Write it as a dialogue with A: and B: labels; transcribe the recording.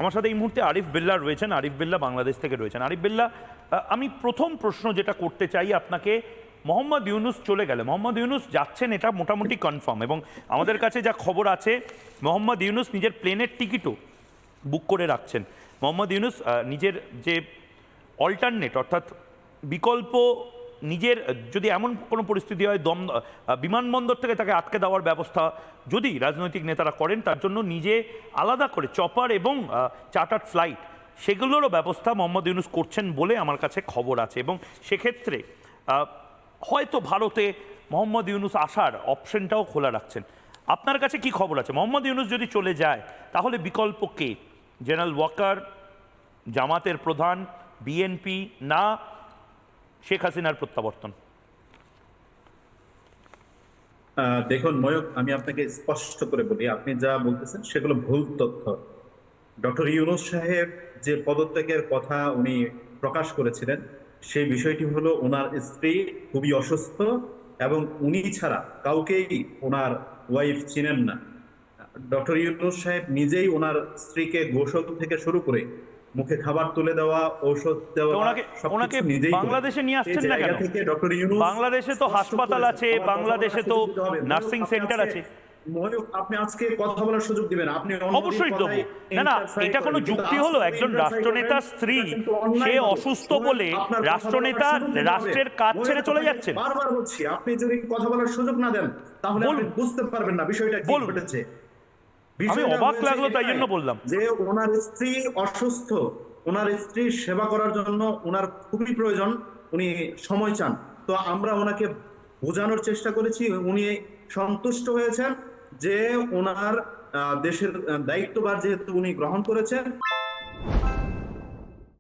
A: আমার সাথে এই মুহূর্তে আরিফ বিল্লাহ রয়েছেন। আরিফ বিল্লাহ বাংলাদেশ থেকে রয়েছেন। আরিফ বিল্লাহ, আমি প্রথম প্রশ্ন যেটা করতে চাই আপনাকে, মোহাম্মদ ইউনুস চলে গেলে, মোহাম্মদ ইউনুস যাচ্ছেন এটা মোটামুটি কনফার্ম, এবং আমাদের কাছে যা খবর আছে মোহাম্মদ ইউনুস নিজের প্লেনের টিকিটও বুক করে রাখছেন। মোহাম্মদ ইউনুস নিজের যে অল্টারনেট অর্থাৎ বিকল্প, নিজের যদি এমন কোনো পরিস্থিতি হয় বিমানবন্দর থেকে তাকে আটকে দেওয়ার ব্যবস্থা যদি রাজনৈতিক নেতারা করেন, তার জন্য নিজে আলাদা করে চপার এবং চার্টার্ড ফ্লাইট সেগুলোরও ব্যবস্থা মোহাম্মদ ইউনুস করছেন বলে আমার কাছে খবর আছে। এবং সেক্ষেত্রে হয়তো ভারতে মোহাম্মদ ইউনুস আসার অপশনটাও খোলা রাখছেন। আপনার কাছে কি খবর আছে? মোহাম্মদ ইউনুস যদি চলে যায় তাহলে বিকল্প কে? জেনারেল ওয়াকার, জামাতের প্রধান, বিএনপি, না শেখ হাসিনার প্রত্যাবর্তন?
B: দেখুন ময়ূক, আমি আপনাকে স্পষ্ট করে বলি, আপনি যা বলতেছেন সেগুলো ভুল তথ্য। ডক্টর ইউনুস সাহেব যে পদত্যাগের কথা উনি প্রকাশ করেছিলেন, সেই বিষয়টি হলো ওনার স্ত্রী খুবই অসুস্থ এবং উনি ছাড়া কাউকেই ওনার ওয়াইফ চিনেন না। ডক্টর ইউনুস সাহেব নিজেই ওনার স্ত্রীকে গোসল থেকে শুরু করে মুখে খাবার তুলে দেওয়া, ঔষধ দেওয়া,
A: ওনাকে বাংলাদেশে নিয়ে আসছেন না কেন?
B: ডক্টর ইউনুস,
A: বাংলাদেশে তো হাসপাতাল আছে, বাংলাদেশে তো নার্সিং সেন্টার আছে।
B: আপনি আজকে কথা বলার সুযোগ দিবেন, আপনি
A: অবশ্যই দেবো। না না, এটা কোনো যুক্তি হলো? একজন রাষ্ট্রনেতার স্ত্রী সে অসুস্থ বলে রাষ্ট্রনেতা রাষ্ট্রের কাজ ছেড়ে চলে যাচ্ছেন?
B: বারবার বলছি, আপনি যদি কথা বলার সুযোগ না দেন তাহলে আপনি বুঝতে পারবেন না বিষয়টা কি ঘটেছে।
A: আমি অবাক লাগলো, তাই জন্য বললাম
B: যে ওনার স্ত্রী অসুস্থ, ওনার স্ত্রীর সেবা করার জন্য ওনার খুবই প্রয়োজন, উনি সময় চান। তো আমরা ওনাকে বোঝানোর চেষ্টা করেছি, উনি সন্তুষ্ট হয়েছেন যে ওনার দেশের দায়িত্বভার যেহেতু উনি গ্রহণ করেছেন।